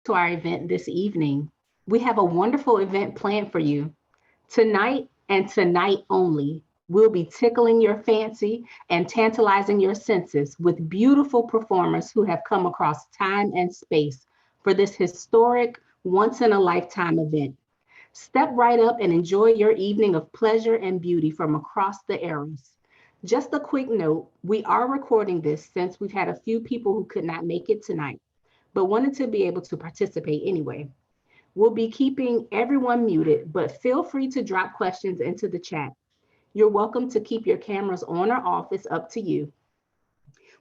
to our event this evening. We have a wonderful event planned for you. Tonight and tonight only, we'll be tickling your fancy and tantalizing your senses with beautiful performers who have come across time and space for this historic, once in a lifetime event. Step right up and enjoy your evening of pleasure and beauty from across the eras. Just a quick note, we are recording this since we've had a few people who could not make it tonight, but wanted to be able to participate anyway. We'll be keeping everyone muted, but feel free to drop questions into the chat. You're welcome to keep your cameras on or off, it's up to you.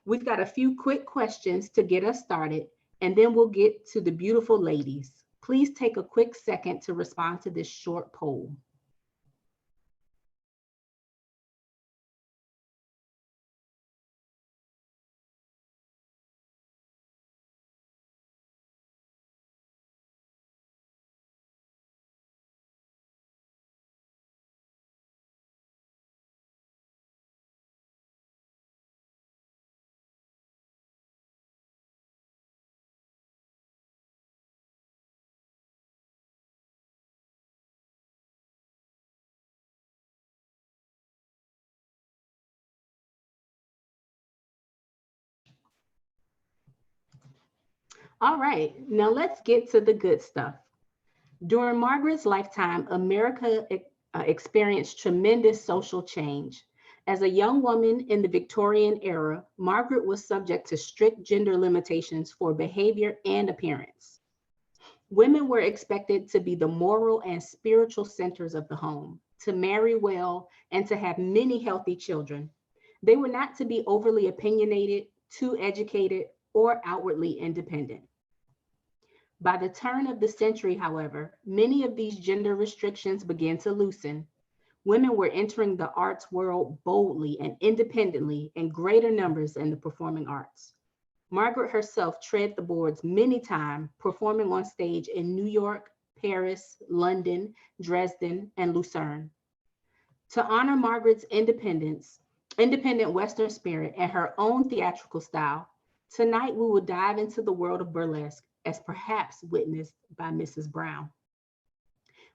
We've got a few quick questions to get us started, and then we'll get to the beautiful ladies. Please take a quick second to respond to this short poll. All right, now let's get to the good stuff. During Margaret's lifetime, America experienced tremendous social change. As a young woman in the Victorian era, Margaret was subject to strict gender limitations for behavior and appearance. Women were expected to be the moral and spiritual centers of the home, to marry well, and to have many healthy children. They were not to be overly opinionated, too educated, or outwardly independent. By the turn of the century, however, many of these gender restrictions began to loosen. Women were entering the arts world boldly and independently in greater numbers in the performing arts. Margaret herself tread the boards many times, performing on stage in New York, Paris, London, Dresden, and Lucerne. To honor Margaret's independent Western spirit, and her own theatrical style, tonight we will dive into the world of burlesque as perhaps witnessed by Mrs. Brown.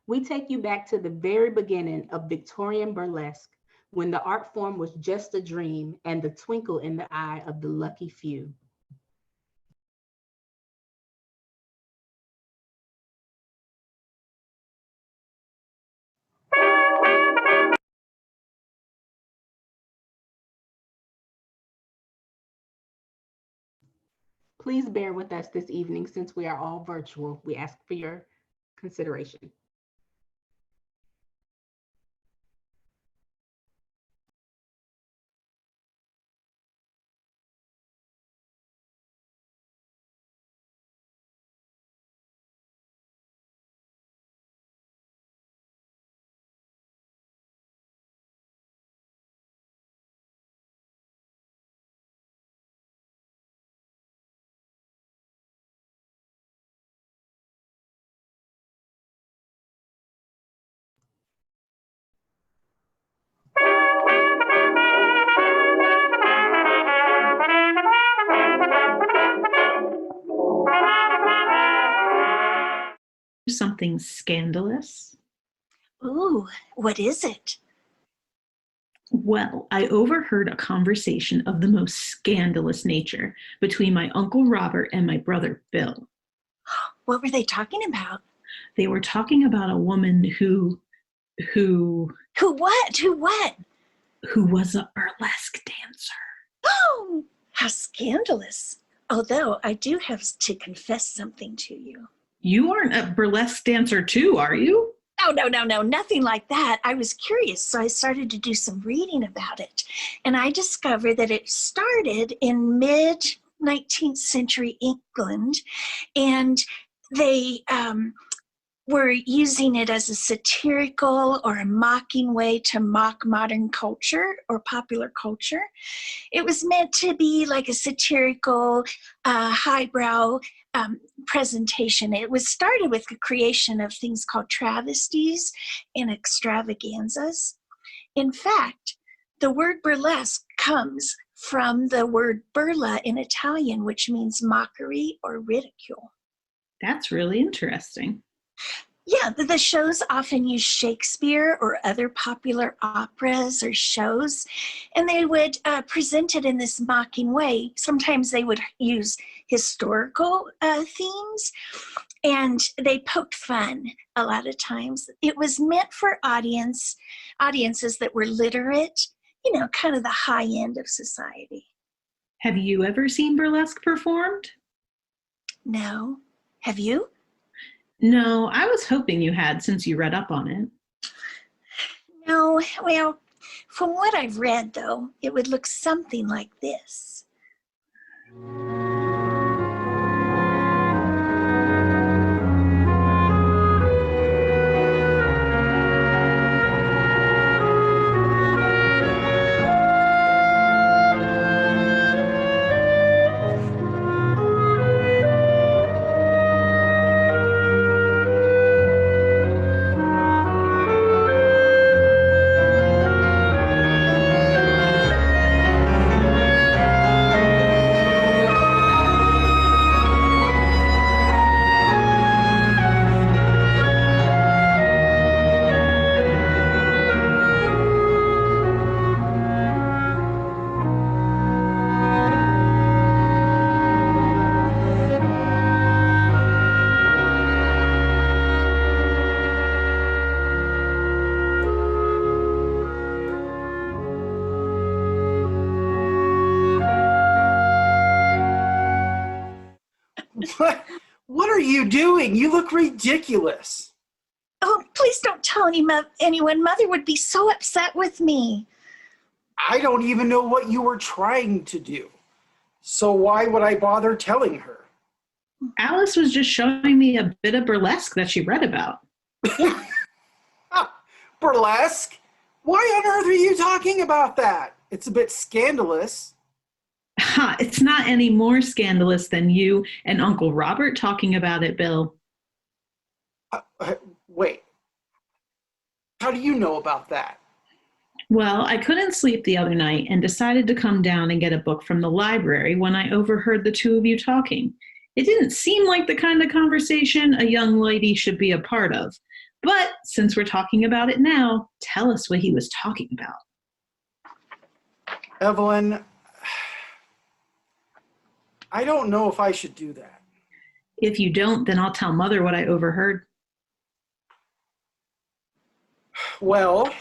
We take you back to the very beginning of Victorian burlesque, when the art form was just a dream and the twinkle in the eye of the lucky few. Please bear with us this evening since we are all virtual. We ask for your consideration. Something scandalous? Ooh, what is it? Well, I overheard a conversation of the most scandalous nature between my Uncle Robert and my brother Bill. What were they talking about? They were talking about a woman who what? Who was a burlesque dancer. Oh, how scandalous. Although I do have to confess something to you. You aren't a burlesque dancer too, are you? Oh, no, nothing like that. I was curious, so I started to do some reading about it. And I discovered that it started in mid-19th century England, and they were using it as a satirical or a mocking way to mock modern culture or popular culture. It was meant to be like a satirical, highbrow presentation. It was started with the creation of things called travesties and extravaganzas. In fact, the word burlesque comes from the word burla in Italian, which means mockery or ridicule. That's really interesting. Yeah, the shows often use Shakespeare or other popular operas or shows, and they would present it in this mocking way. Sometimes they would use historical themes, and they poked fun a lot of times. It was meant for audiences that were literate, kind of the high end of society. Have you ever seen burlesque performed? No. Have you? No, I was hoping you had since you read up on it. No. Well, from what I've read, though, it would look something like this. What are you doing? You look ridiculous. Oh, please don't tell anyone. Mother would be so upset with me. I don't even know what you were trying to do. So why would I bother telling her? Alice was just showing me a bit of burlesque that she read about. Burlesque? Why on earth are you talking about that? It's a bit scandalous. It's not any more scandalous than you and Uncle Robert talking about it, Bill. Wait. How do you know about that? Well, I couldn't sleep the other night and decided to come down and get a book from the library when I overheard the two of you talking. It didn't seem like the kind of conversation a young lady should be a part of. But since we're talking about it now, tell us what he was talking about. Evelyn, I don't know if I should do that. If you don't, then I'll tell Mother what I overheard. Well,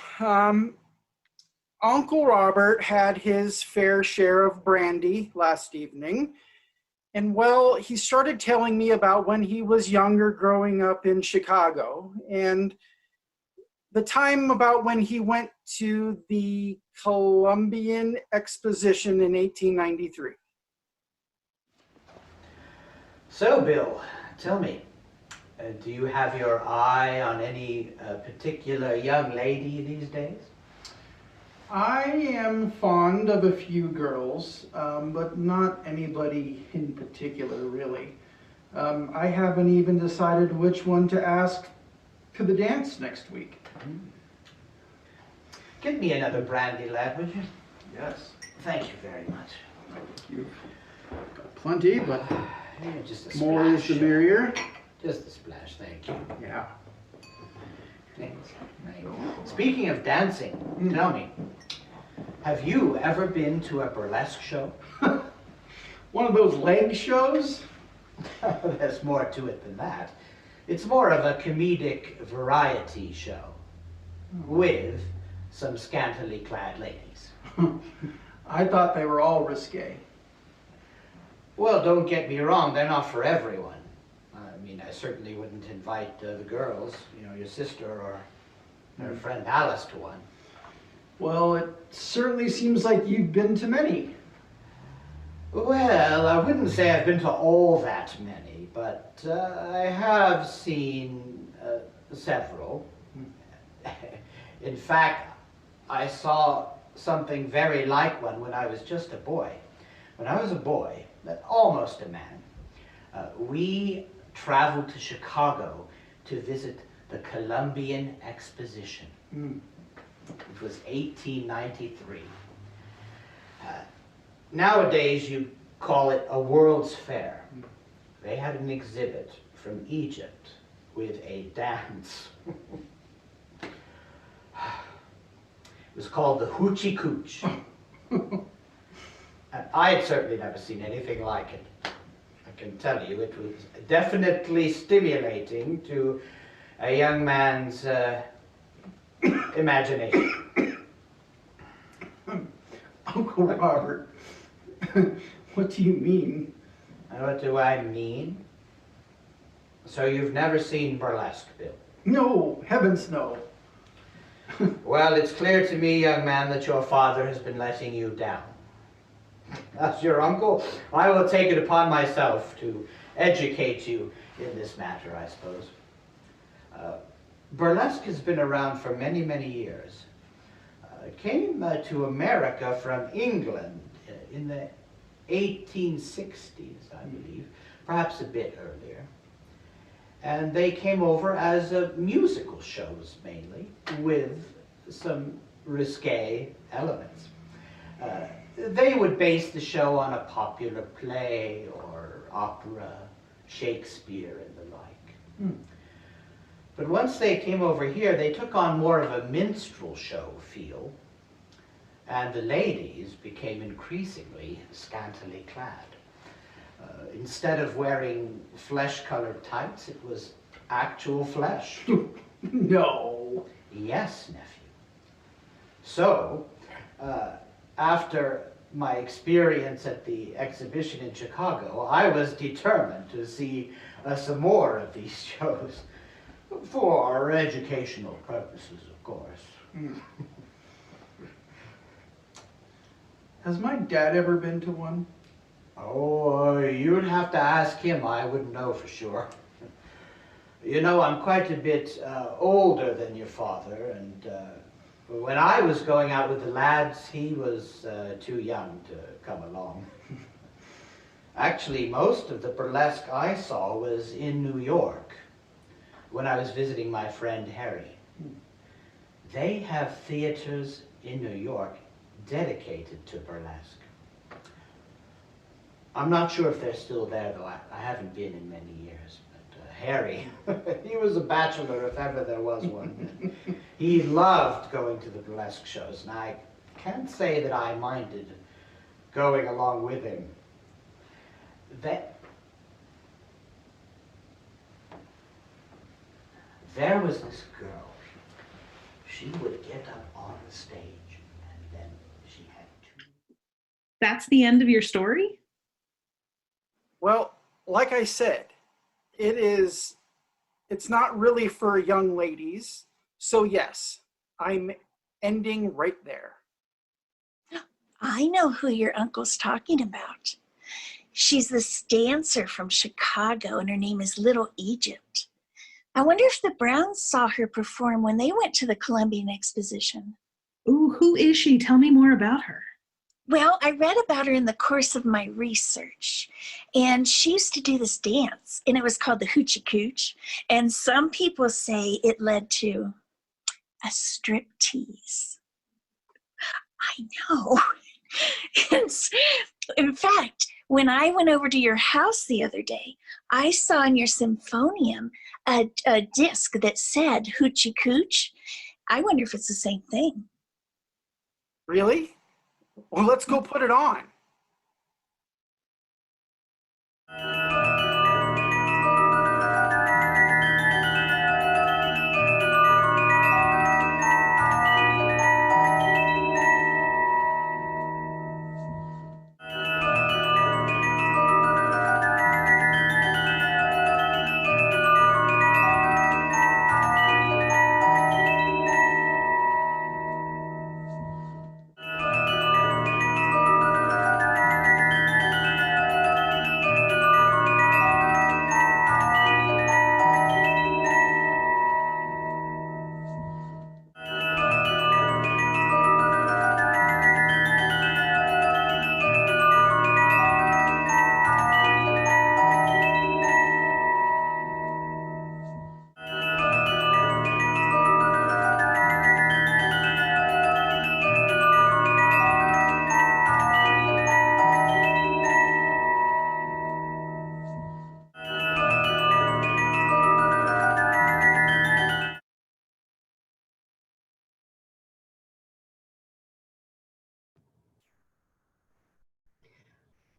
Uncle Robert had his fair share of brandy last evening. And well, he started telling me about when he was younger growing up in Chicago and the time about when he went to the Columbian Exposition in 1893. So, Bill, tell me, do you have your eye on any particular young lady these days? I am fond of a few girls, but not anybody in particular, really. I haven't even decided which one to ask to the dance next week. Get me another brandy, lad, would you? Yes. Thank you very much. You've got plenty, but Yeah, just a more is the splash. merrier. Just a splash, thank you. Yeah. Thanks. Speaking of dancing, tell me, have you ever been to a burlesque show? One of those leg shows? There's more to it than that. It's more of a comedic variety show with some scantily clad ladies. I thought they were all risqué. Well, don't get me wrong, they're not for everyone. I mean, I certainly wouldn't invite the girls, your sister or her friend Alice to one. Well, it certainly seems like you've been to many. Well, I wouldn't say I've been to all that many, but I have seen several. In fact, I saw something very like one when I was just a boy. When I was a boy, almost a man, we traveled to Chicago to visit the Columbian Exposition. It was 1893. Nowadays, you call it a World's Fair. They had an exhibit from Egypt with a dance. It was called the Hoochie Cooch. And I had certainly never seen anything like it. I can tell you, it was definitely stimulating to a young man's imagination. Uncle Robert, what do you mean? And what do I mean? So you've never seen burlesque, Bill? No, heavens no. Well, it's clear to me, young man, that your father has been letting you down. As your uncle, I will take it upon myself to educate you in this matter, I suppose. Burlesque has been around for many, many years. It came to America from England in the 1860s, I believe, perhaps a bit earlier. And they came over as musical shows, mainly, with some risqué elements. They would base the show on a popular play or opera, Shakespeare and the like. But once they came over here, they took on more of a minstrel show feel, and the ladies became increasingly scantily clad. Instead of wearing flesh-colored tights, it was actual flesh. No. Yes, nephew. So, after my experience at the exhibition in Chicago, I was determined to see some more of these shows. For educational purposes, of course. Has my dad ever been to one? Oh, you'd have to ask him. I wouldn't know for sure. You know, I'm quite a bit older than your father, and when I was going out with the lads, he was too young to come along. Actually, most of the burlesque I saw was in New York, when I was visiting my friend Harry. They have theaters in New York dedicated to burlesque. I'm not sure if they're still there, though. I haven't been in many years. But Harry, he was a bachelor if ever there was one. He loved going to the burlesque shows, and I can't say that I minded going along with him. There was this girl. She would get up on the stage, and then she had to... That's the end of your story? Well, like I said, it's not really for young ladies. So yes, I'm ending right there. I know who your uncle's talking about. She's this dancer from Chicago, and her name is Little Egypt. I wonder if the Browns saw her perform when they went to the Columbian Exposition. Ooh, who is she? Tell me more about her. Well, I read about her in the course of my research, and she used to do this dance, and it was called the Hoochie Cooch, and some people say it led to a striptease. I know. In fact, when I went over to your house the other day, I saw in your symphonium a disc that said Hoochie Cooch. I wonder if it's the same thing. Really? Well, let's go put it on.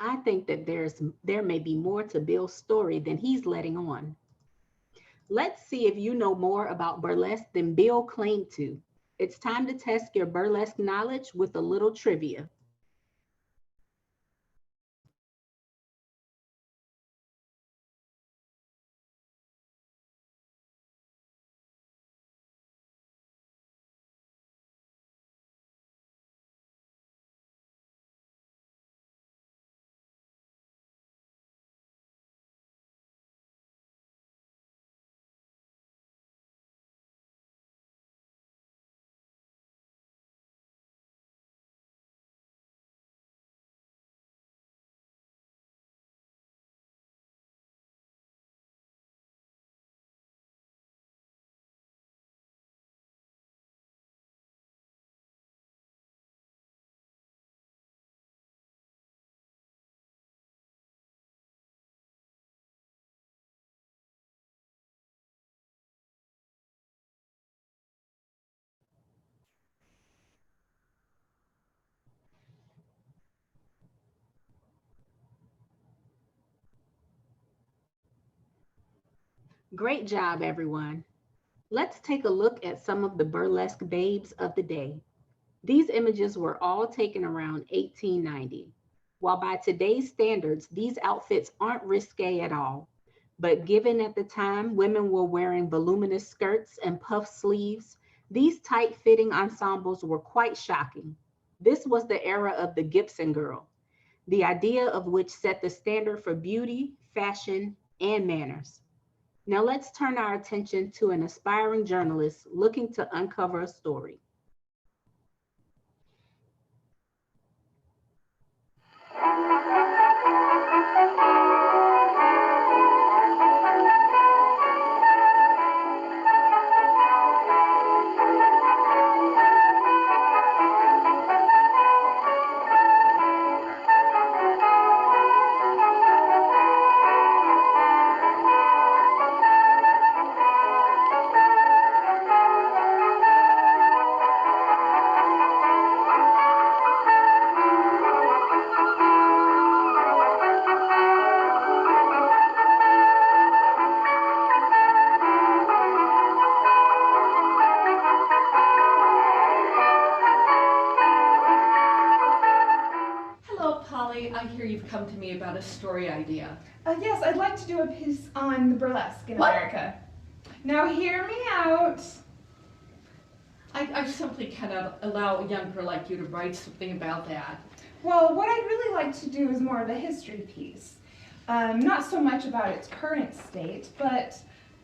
I think that there may be more to Bill's story than he's letting on. Let's see if you know more about burlesque than Bill claimed to. It's time to test your burlesque knowledge with a little trivia. Great job, everyone. Let's take a look at some of the burlesque babes of the day. These images were all taken around 1890. While by today's standards, these outfits aren't risque at all, but given at the time women were wearing voluminous skirts and puff sleeves, these tight-fitting ensembles were quite shocking. This was the era of the Gibson girl, the idea of which set the standard for beauty, fashion, and manners. Now let's turn our attention to an aspiring journalist looking to uncover a story. I hear you've come to me about a story idea. Yes, I'd like to do a piece on the burlesque in America. Now hear me out. I simply cannot allow a young girl like you to write something about that. Well, what I'd really like to do is more of a history piece. Not so much about its current state, but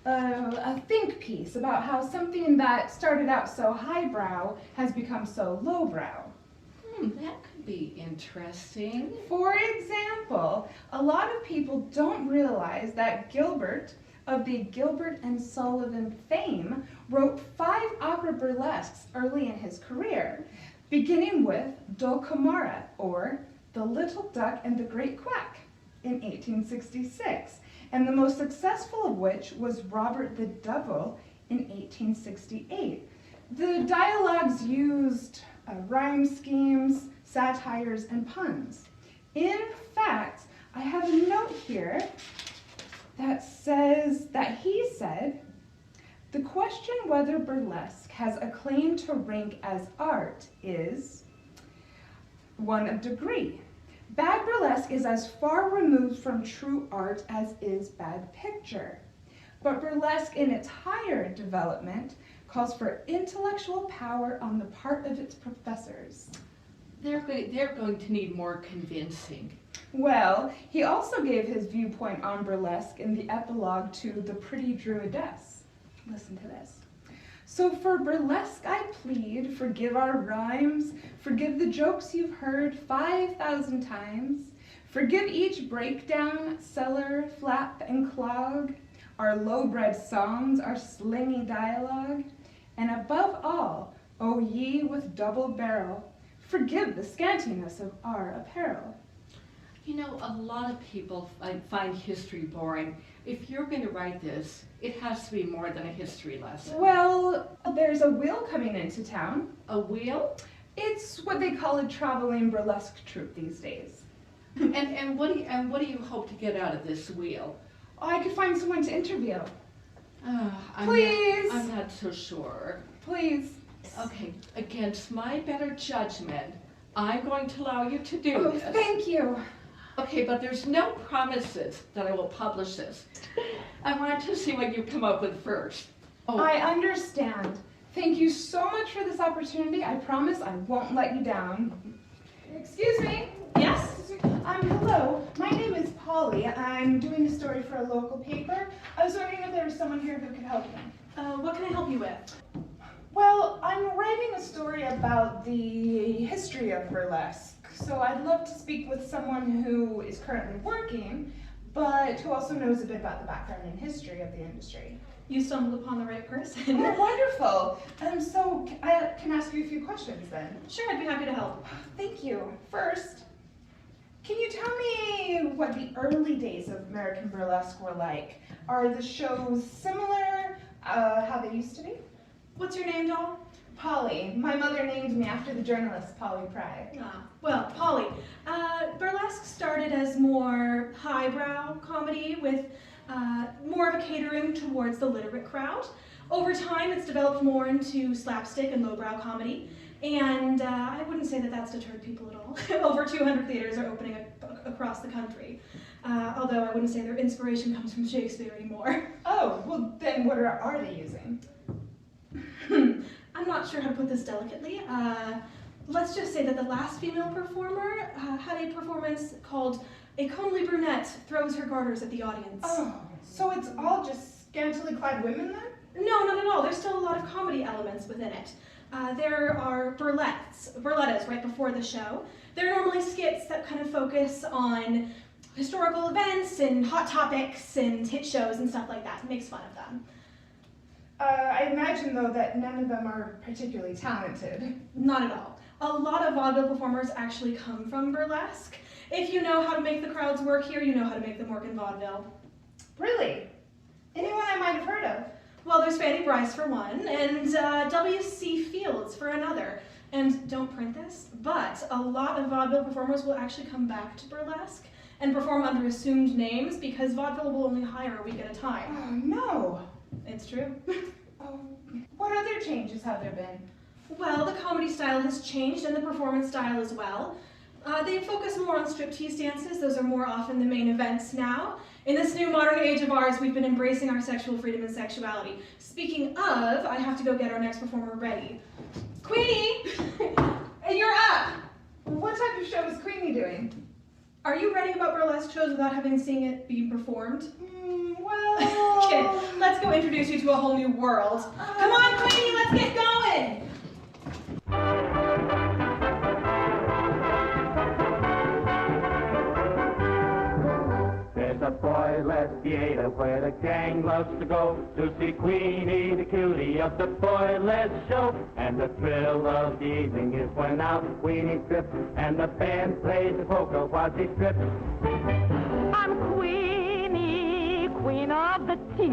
a think piece about how something that started out so highbrow has become so lowbrow. That could be interesting. For example, a lot of people don't realize that Gilbert of the Gilbert and Sullivan fame wrote 5 opera burlesques early in his career, beginning with Do Camara, or The Little Duck and the Great Quack, in 1866, and the most successful of which was Robert the Devil in 1868. The dialogues used rhyme schemes, satires, and puns. In fact, I have a note here that says that he said, "The question whether burlesque has a claim to rank as art is one of degree. Bad burlesque is as far removed from true art as is bad picture. But burlesque in its higher development calls for intellectual power on the part of its professors." They're going to need more convincing. Well, he also gave his viewpoint on burlesque in the epilogue to The Pretty Druidess. Listen to this. "So for burlesque I plead, forgive our rhymes, forgive the jokes you've heard 5,000 times, forgive each breakdown, cellar, flap, and clog, our low-bred songs, our slingy dialogue, and above all, O ye with double barrel, forgive the scantiness of our apparel." You know, a lot of people find history boring. If you're going to write this, it has to be more than a history lesson. Well, there's a wheel coming into town. A wheel? It's what they call a traveling burlesque troupe these days. And what do you hope to get out of this wheel? Oh, I could find someone to interview. Please. Please. I'm not so sure. Please. Okay, against my better judgment, I'm going to allow you to do Oh, this. thank you. Okay, but there's no promises that I will publish this. I want to see what you come up with first. Oh, I understand. Thank you so much for this opportunity. I promise I won't let you down. Excuse me. Yes? Hello. My name is Polly. I'm doing a story for a local paper. I was wondering if there was someone here who could help me. What can I help you with? Well, I'm writing a story about the history of burlesque, so I'd love to speak with someone who is currently working, but who also knows a bit about the background and history of the industry. You stumbled upon the right person. Oh, wonderful. So I can ask you a few questions then. Sure, I'd be happy to help. Thank you. First, can you tell me what the early days of American burlesque were like? Are the shows similar, how they used to be? What's your name, doll? Polly. My mother named me after the journalist Polly Pry. Well, Polly, burlesque started as more highbrow comedy with more of a catering towards the literate crowd. Over time, it's developed more into slapstick and lowbrow comedy, and I wouldn't say that that's deterred people at all. Over 200 theaters are opening across the country, although I wouldn't say their inspiration comes from Shakespeare anymore. Oh, well then what are they using? I'm not sure how to put this delicately. Let's just say that the last female performer had a performance called A Comely Brunette Throws Her Garters at the Audience. Oh, so it's all just scantily clad women then? No, not at all. There's still a lot of comedy elements within it. There are burlettas right before the show. They're normally skits that kind of focus on historical events and hot topics and hit shows and stuff like that. It makes fun of them. I imagine, though, that none of them are particularly talented. Not at all. A lot of vaudeville performers actually come from burlesque. If you know how to make the crowds work here, you know how to make them work in vaudeville. Really? Anyone I might have heard of? Well, there's Fanny Bryce for one, and W.C. Fields for another. And don't print this, but a lot of vaudeville performers will actually come back to burlesque and perform under assumed names because vaudeville will only hire a week at a time. Oh, no. It's true. Oh, what other changes have there been? Well, the comedy style has changed and the performance style as well. They focus more on striptease dances. Those are more often the main events now. In this new modern age of ours, we've been embracing our sexual freedom and sexuality. Speaking of, I have to go get our next performer ready. Queenie! And you're up! What type of show is Queenie doing? Are you writing about burlesque shows without having seen it being performed? Well... Kid, let's go introduce you to a whole new world. Come on, Queenie, let's get going! There's a boyless theater where the gang loves to go to see Queenie, the cutie of the boyless show. And the thrill of the evening is when out Queenie trips and the band plays the polka while she strips. I'm Queenie, queen of the tea.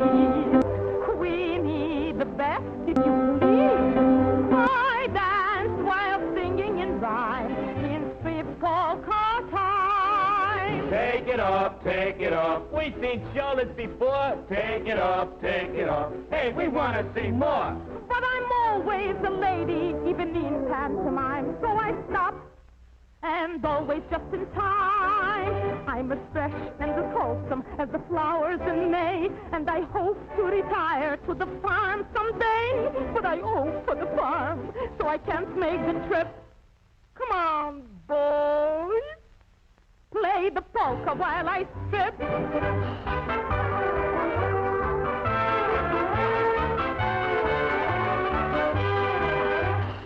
Queenie, the best if you please. I dance while singing in rhyme in strip polka time. Take it off, take it off. We've seen shoulders before. Take it off, take it off. Hey, we want to see more. But I'm always a lady, even in pantomime, so I stop. And always just in time. I'm as fresh and as wholesome as the flowers in May, and I hope to retire to the farm someday. But I owe for the farm, so I can't make the trip. Come on, boys, play the polka while I strip.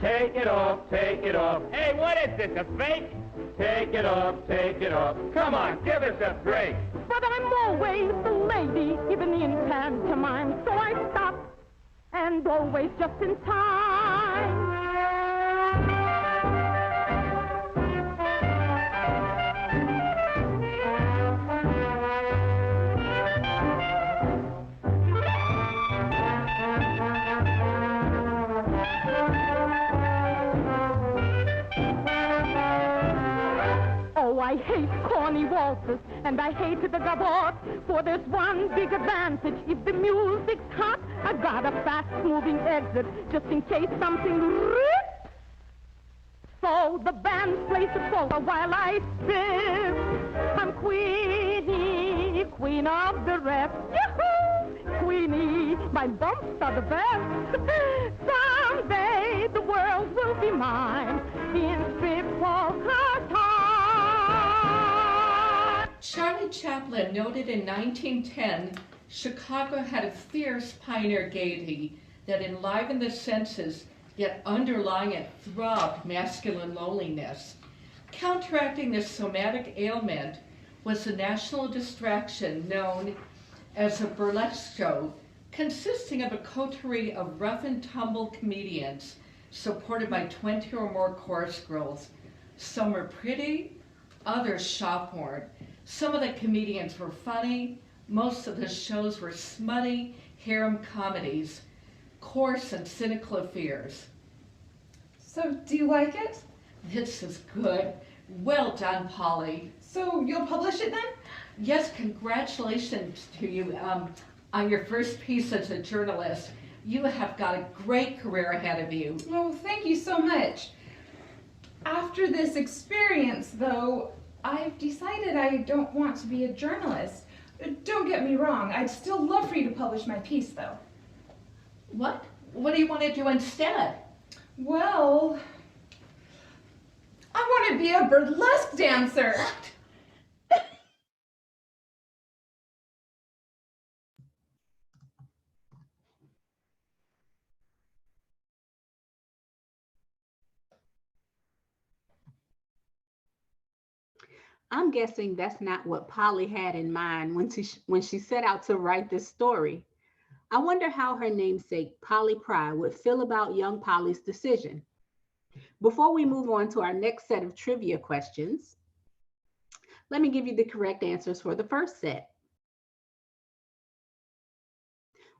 Take it off, take it off. Hey, what is this, a fake? Take it off, take it off. Come on, give us a break. But I'm always the lady, even in pantomime, so I stop, and always just in time. I hate corny waltzes, and I hate the gavotte. For there's one big advantage. If the music's hot, I got a fast-moving exit, just in case something rips. So the band plays the polka while I spin. I'm Queenie, queen of the rep. Yahoo! Queenie, my bumps are the best. Someday the world will be mine in strip polka time. Charlie Chaplin noted in 1910, Chicago had a fierce pioneer gaiety that enlivened the senses, yet underlying it throbbed masculine loneliness. Counteracting this somatic ailment was the national distraction known as a burlesque show, consisting of a coterie of rough and tumble comedians supported by 20 or more chorus girls. Some were pretty, others shop-worn. Some of the comedians were funny, most of the shows were smutty harem comedies, coarse and cynical affairs. So, do you like it? This is good. Well done, Polly. So, you'll publish it then? Yes, congratulations to you on your first piece as a journalist. You have got a great career ahead of you. Oh, thank you so much. After this experience, though, I've decided I don't want to be a journalist. Don't get me wrong, I'd still love for you to publish my piece, though. What? What do you want to do instead? Well, I want to be a burlesque dancer. I'm guessing that's not what Polly had in mind when she set out to write this story. I wonder how her namesake, Polly Pry, would feel about young Polly's decision. Before we move on to our next set of trivia questions, let me give you the correct answers for the first set.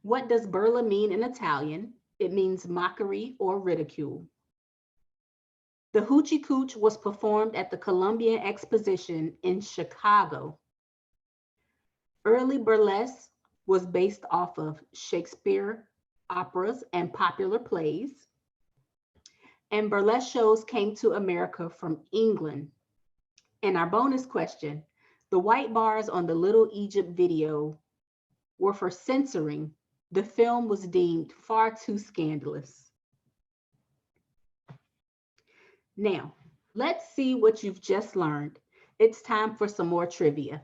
What does burla mean in Italian? It means mockery or ridicule. The Hoochie Cooch was performed at the Columbia Exposition in Chicago. Early burlesque was based off of Shakespeare operas and popular plays. And burlesque shows came to America from England. And our bonus question, the white bars on the Little Egypt video were for censoring. The film was deemed far too scandalous. Now, let's see what you've just learned. It's time for some more trivia.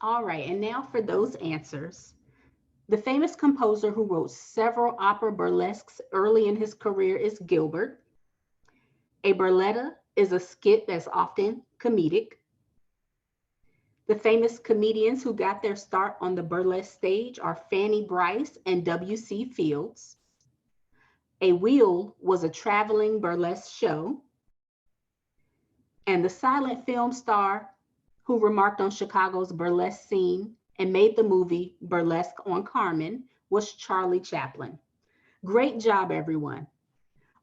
All right, and now for those answers. The famous composer who wrote several opera burlesques early in his career is Gilbert. A burletta is a skit that's often comedic. The famous comedians who got their start on the burlesque stage are Fanny Brice and W.C. Fields. A wheel was a traveling burlesque show. And the silent film star who remarked on Chicago's burlesque scene and made the movie Burlesque on Carmen was Charlie Chaplin. Great job, everyone.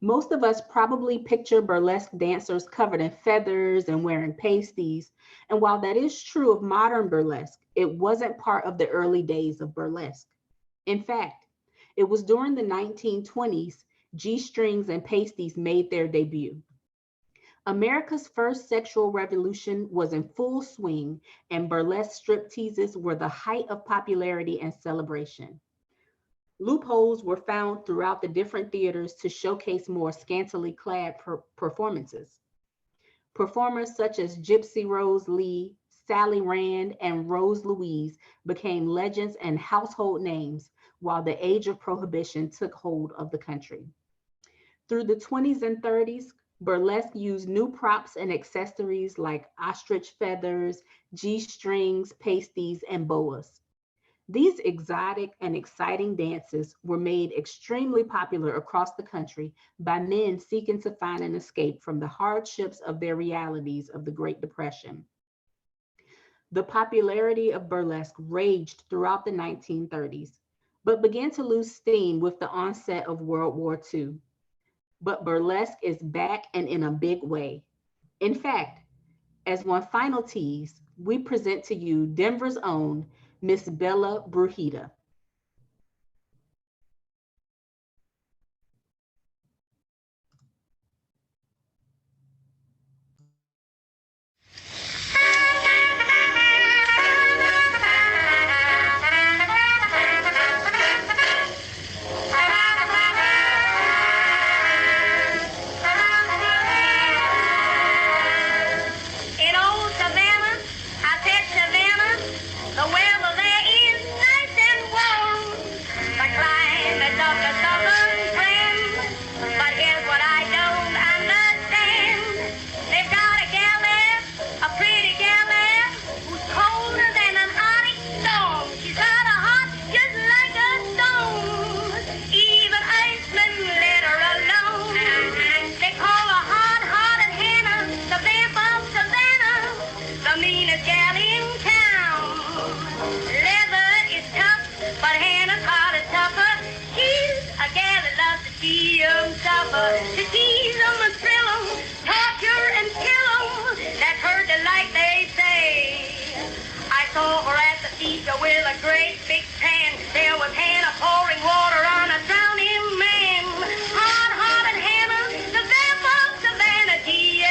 Most of us probably picture burlesque dancers covered in feathers and wearing pasties. And while that is true of modern burlesque, it wasn't part of the early days of burlesque. In fact, it was during the 1920s G-strings and pasties made their debut. America's first sexual revolution was in full swing, and burlesque stripteases were the height of popularity and celebration. Loopholes were found throughout the different theaters to showcase more scantily clad performances. Performers such as Gypsy Rose Lee, Sally Rand, and Rose Louise became legends and household names while the age of prohibition took hold of the country. Through the 20s and 30s, burlesque used new props and accessories like ostrich feathers, G-strings, pasties, and boas. These exotic and exciting dances were made extremely popular across the country by men seeking to find an escape from the hardships of their realities of the Great Depression. The popularity of burlesque raged throughout the 1930s, but began to lose steam with the onset of World War II. But burlesque is back and in a big way. In fact, as one final tease, we present to you Denver's own Miss Bella Brujita. With a great big pan, there was Hannah pouring water on a drowning man. Hot-hearted Hannah, the vamp of the vanity.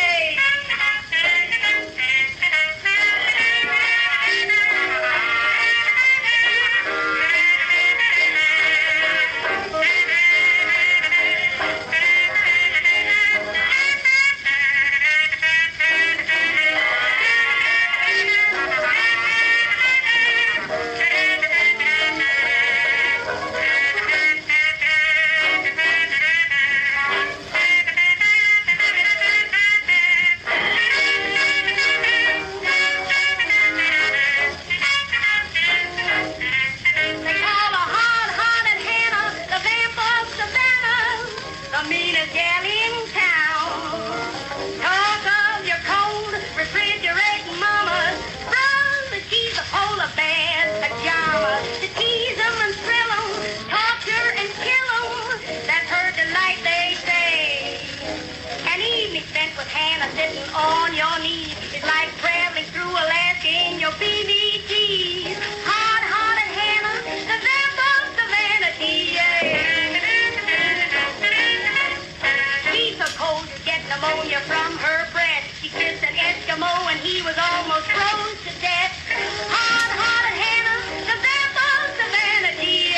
On your knees, it's like traveling through Alaska in your BBTs. Hard-hearted Hannah, the vamp of the vanity. She's so cold you get pneumonia from her breath. She kissed an Eskimo and he was almost froze to death. Hard-hearted Hannah, the vamp of the vanity.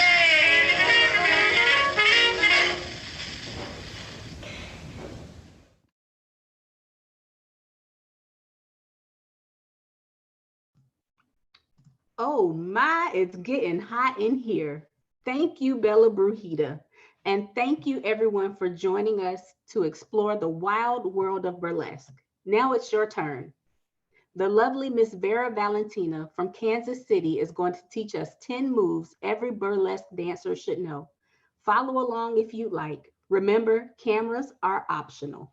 Oh my, it's getting hot in here. Thank you, Bella Brujita. And thank you everyone for joining us to explore the wild world of burlesque. Now it's your turn. The lovely Miss Vera Valentina from Kansas City is going to teach us 10 moves every burlesque dancer should know. Follow along if you'd like. Remember, cameras are optional.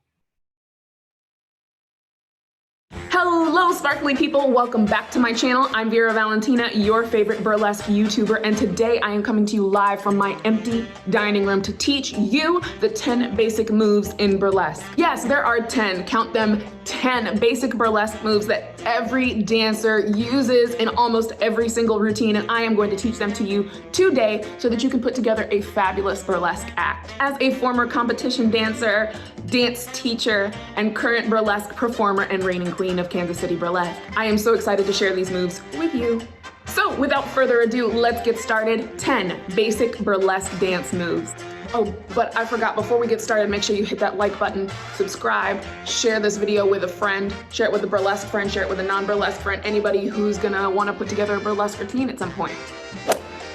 Hello, sparkly people. Welcome back to my channel. I'm Vera Valentina, your favorite burlesque YouTuber, and today I am coming to you live from my empty dining room to teach you the 10 basic moves in burlesque. Yes, there are 10, count them, 10 basic burlesque moves that every dancer uses in almost every single routine, and I am going to teach them to you today so that you can put together a fabulous burlesque act. As a former competition dancer, dance teacher, and current burlesque performer and reigning queen of Kansas City Burlesque, I am so excited to share these moves with you. So without further ado, let's get started. 10 basic burlesque dance moves. Oh, but I forgot, before we get started, make sure you hit that like button, subscribe, share this video with a friend, share it with a burlesque friend, share it with a non-burlesque friend, anybody who's gonna wanna put together a burlesque routine at some point.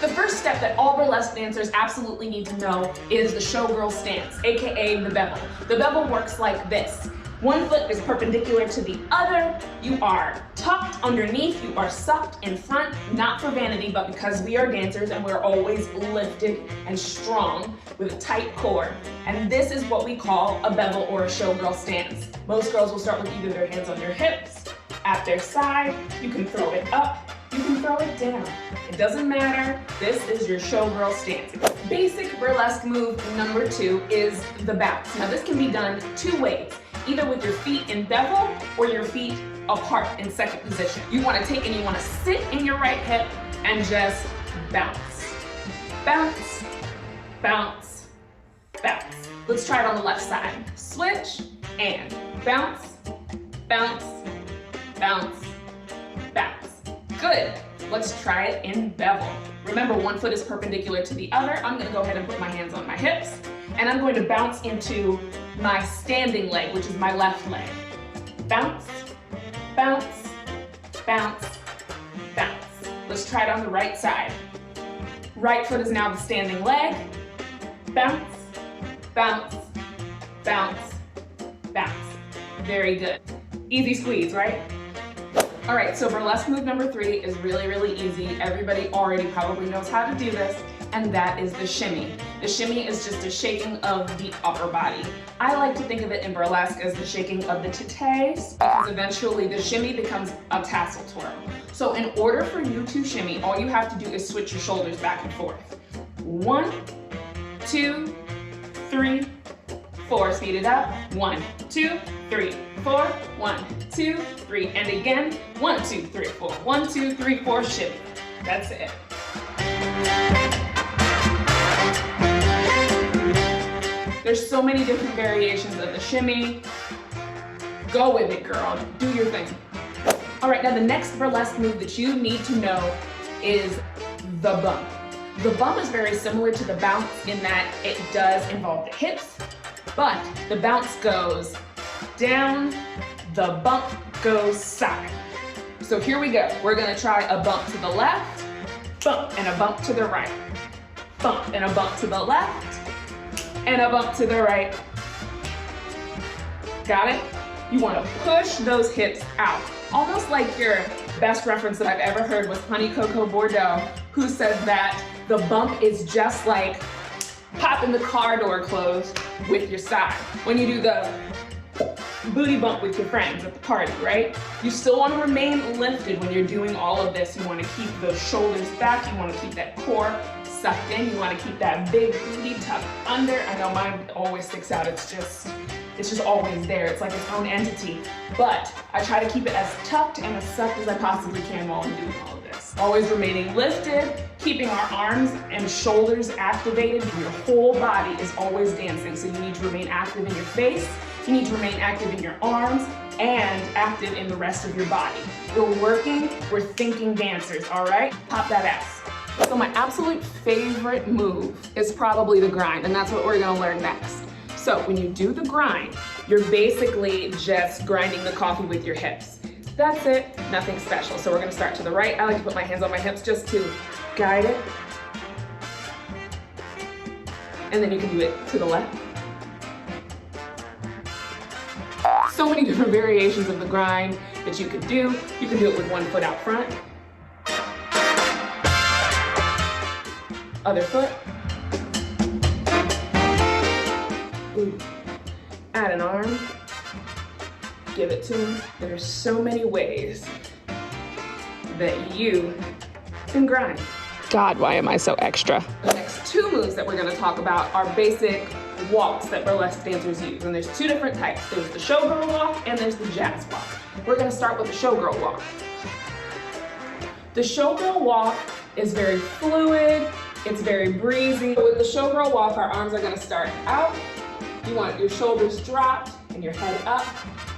The first step that all burlesque dancers absolutely need to know is the showgirl stance, AKA the bevel. The bevel works like this. One foot is perpendicular to the other. You are tucked underneath. You are sucked in front, not for vanity, but because we are dancers and we're always lifted and strong with a tight core. And this is what we call a bevel or a showgirl stance. Most girls will start with either their hands on their hips, at their side. You can throw it up, you can throw it down. It doesn't matter. This is your showgirl stance. Basic burlesque move number 2 is the bounce. Now this can be done 2 ways. Either with your feet in bevel or your feet apart in second position. You want to take and you want to sit in your right hip and just bounce. Bounce, bounce, bounce. Let's try it on the left side. Switch and bounce, bounce, bounce, bounce. Good. Let's try it in bevel. Remember, one foot is perpendicular to the other. I'm going to go ahead and put my hands on my hips, and I'm going to bounce into my standing leg, which is my left leg. Bounce, bounce, bounce, bounce. Let's try it on the right side. Right foot is now the standing leg. Bounce, bounce, bounce, bounce. Very good. Easy squeeze, right? All right, so burlesque move number 3 is really, really easy. Everybody already probably knows how to do this, and that is the shimmy. The shimmy is just a shaking of the upper body. I like to think of it in burlesque as the shaking of the titties, because eventually the shimmy becomes a tassel twirl. So in order for you to shimmy, all you have to do is switch your shoulders back and forth. 1, 2, 3, 4. Speed it up. 1, 2, 3, 4. 1, 2, 3. And again. 1, 2, 3, 4. 1, 2, 3, 4. Shimmy. That's it. There's so many different variations of the shimmy. Go with it, girl. Do your thing. All right, now the next burlesque move that you need to know is the bump. The bump is very similar to the bounce in that it does involve the hips, but the bounce goes down, the bump goes side. So here we go. We're gonna try a bump to the left, bump and a bump to the right, bump and a bump to the left, and a bump to the right. Got it? You want to push those hips out. Almost like your best reference that I've ever heard was Honey Coco Bordeaux, who said that the bump is just like popping the car door closed with your side. When you do the booty bump with your friends at the party, right? You still want to remain lifted when you're doing all of this. You want to keep those shoulders back. You want to keep that core sucked in. You want to keep that big booty tucked under. I know mine always sticks out. It's just always there. It's like its own entity. But I try to keep it as tucked and as sucked as I possibly can while I'm doing all of this. Always remaining lifted, keeping our arms and shoulders activated. Your whole body is always dancing, so you need to remain active in your face. You need to remain active in your arms and active in the rest of your body. We're working, we're thinking dancers, all right? Pop that ass. So my absolute favorite move is probably the grind, and that's what we're gonna learn next. So when you do the grind, you're basically just grinding the coffee with your hips. That's it, nothing special. So we're gonna start to the right. I like to put my hands on my hips just to guide it. And then you can do it to the left. So many different variations of the grind that you could do. You can do it with one foot out front. Other foot. Ooh. Add an arm. Give it to him. There's so many ways that you can grind. God, why am I so extra? The next two moves that we're gonna talk about are basic walks that burlesque dancers use. And there's two different types. There's the showgirl walk and there's the jazz walk. We're gonna start with the showgirl walk. The showgirl walk is very fluid, it's very breezy. With the showgirl walk, our arms are gonna start out. You want your shoulders dropped and your head up,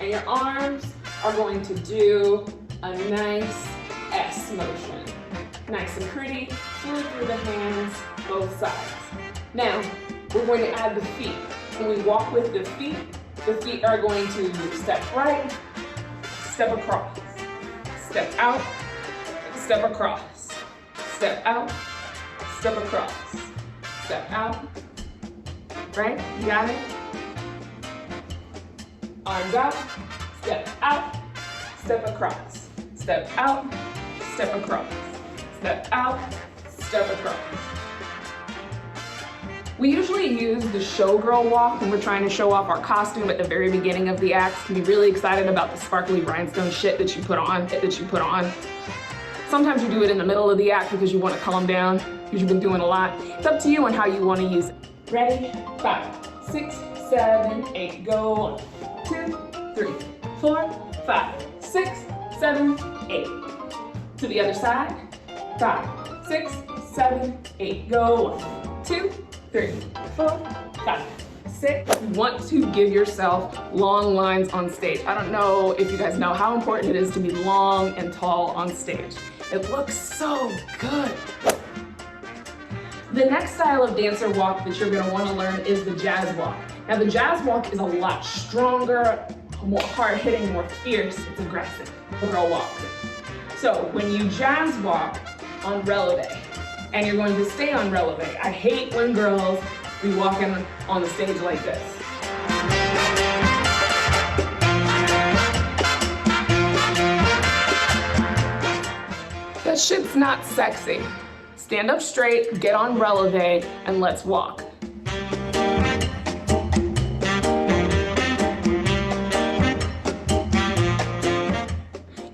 and your arms are going to do a nice S motion. Nice and pretty, fluid through the hands, both sides. Now, we're going to add the feet. When we walk with the feet are going to step right, step across, step out, step across, step out, step across, step out. Right? You got it? Arms out, step out, step across, step out, step across, step out, step across. We usually use the showgirl walk when we're trying to show off our costume at the very beginning of the act. You can be really excited about the sparkly rhinestone shit that you put on. Sometimes you do it in the middle of the act because you want to calm down, because you've been doing a lot. It's up to you on how you want to use it. Ready? 5, 6, 7, 8, go. 1, 2, 3, 4, 5, 6, 7, 8. To the other side. 5, 6, 7, 8, go. 1, 2, 3, 4, 5, 6. You want to give yourself long lines on stage. I don't know if you guys know how important it is to be long and tall on stage. It looks so good. The next style of dancer walk that you're gonna wanna learn is the jazz walk. Now the jazz walk is a lot stronger, more hard-hitting, more fierce, it's aggressive, girl walk. So when you jazz walk on releve, and you're going to stay on releve, I hate when girls be walking on the stage like this. That shit's not sexy. Stand up straight, get on releve, and let's walk.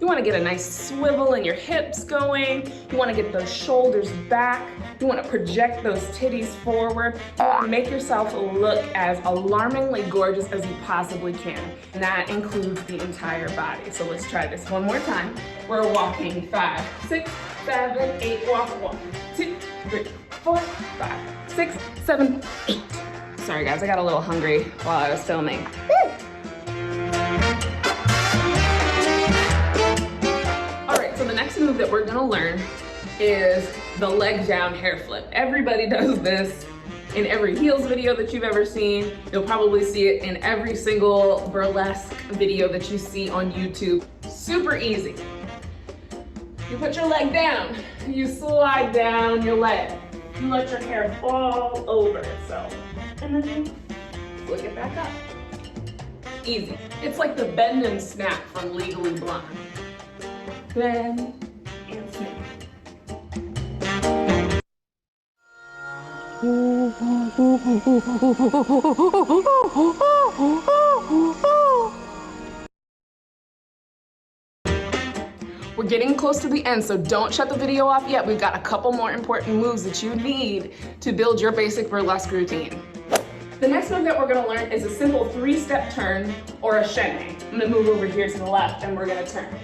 You want to get a nice swivel in your hips going. You want to get those shoulders back. You want to project those titties forward. You want to make yourself look as alarmingly gorgeous as you possibly can. And that includes the entire body. So let's try this one more time. We're walking 5, 6, 7, 8, walk 1, 2, 3, 4, 5, 6, 7, 8. Sorry guys, I got a little hungry while I was filming. Woo! All right, so the next move that we're gonna learn is the leg down hair flip. Everybody does this in every heels video that you've ever seen. You'll probably see it in every single burlesque video that you see on YouTube. Super easy. You put your leg down, you slide down your leg. You let your hair fall over itself. And then you flick it back up. Easy. It's like the bend and snap from Legally Blonde. Bend and snap. We're getting close to the end, so don't shut the video off yet. We've got a couple more important moves that you need to build your basic burlesque routine. The next move that we're gonna learn is a simple 3-step turn or a chaîné. I'm gonna move over here to the left and we're gonna turn.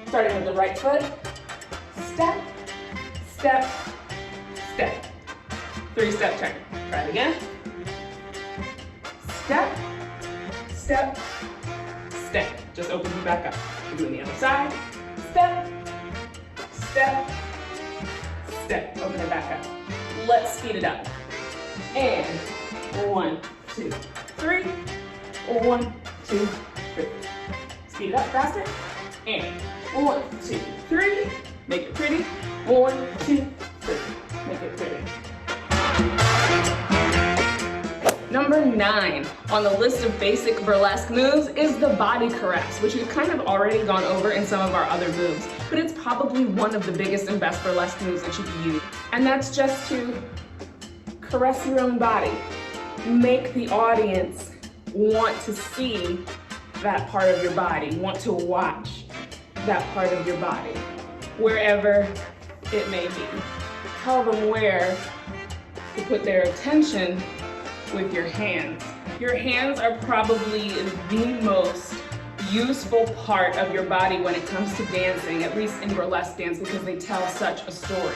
Starting with the right foot, step, step, step. 3-step turn. Try it again. Step, step, step. Just open it back up. We're doing the other side. Step, step, step. Open it back up. Let's speed it up. And 1, 2, 3. 1, 2, 3. Speed it up faster. And 1, 2, 3. Make it pretty. 1, 2, 3. Make it pretty. Number 9 on the list of basic burlesque moves is the body caress, which we've kind of already gone over in some of our other moves, but it's probably one of the biggest and best burlesque moves that you can use. And that's just to caress your own body. make the audience want to see that part of your body, want to watch that part of your body, wherever it may be. Tell them where to put their attention with your hands. Your hands are probably the most useful part of your body when it comes to dancing, at least in burlesque dance, because they tell such a story.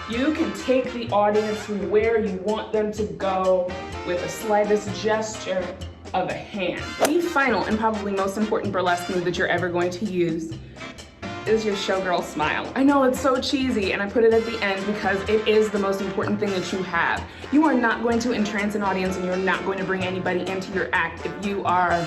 You can take the audience where you want them to go with the slightest gesture of a hand. The final and probably most important burlesque move that you're ever going to use is your showgirl smile. I know it's so cheesy, and I put it at the end because it is the most important thing that you have. You are not going to entrance an audience, and you're not going to bring anybody into your act if you are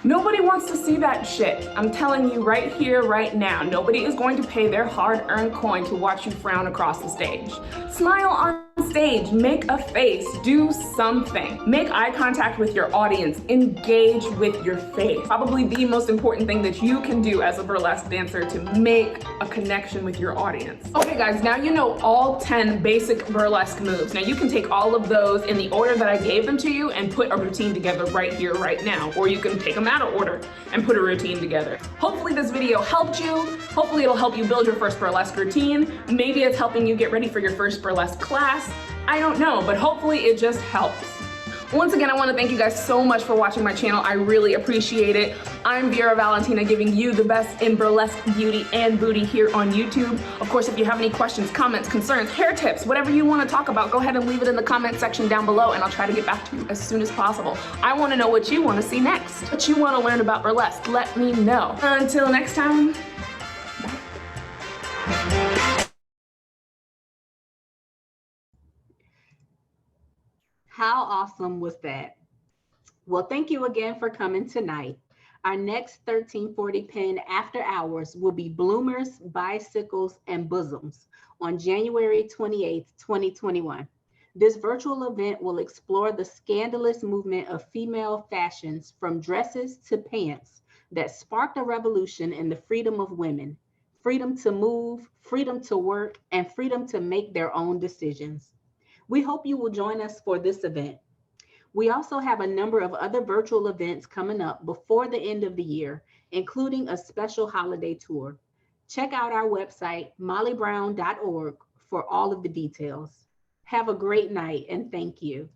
Nobody wants to see that shit. I'm telling you right here, right now. Nobody is going to pay their hard-earned coin to watch you frown across the stage. Smile on stage, make a face, do something. Make eye contact with your audience, engage with your face. Probably the most important thing that you can do as a burlesque dancer to make a connection with your audience. Okay guys, now you know all 10 basic burlesque moves. Now you can take all of those in the order that I gave them to you and put a routine together right here, right now. Or you can take them out of order and put a routine together. Hopefully this video helped you. Hopefully it'll help you build your first burlesque routine. Maybe it's helping you get ready for your first burlesque class. I don't know, but hopefully it just helps. Once again, I want to thank you guys so much for watching my channel. I really appreciate it. I'm Vera Valentina, giving you the best in burlesque beauty and booty here on YouTube. Of course, if you have any questions, comments, concerns, hair tips, whatever you want to talk about, go ahead and leave it in the comment section down below, and I'll try to get back to you as soon as possible. I want to know what you want to see next. What you want to learn about burlesque, let me know. Until next time, bye. How awesome was that? Well, thank you again for coming tonight. Our next 1340 Penn After Hours will be Bloomers, Bicycles, and Bosoms on January 28th, 2021. This virtual event will explore the scandalous movement of female fashions from dresses to pants that sparked a revolution in the freedom of women, freedom to move, freedom to work, and freedom to make their own decisions. We hope you will join us for this event. We also have a number of other virtual events coming up before the end of the year, including a special holiday tour. Check out our website, mollybrown.org, for all of the details. Have a great night, and thank you.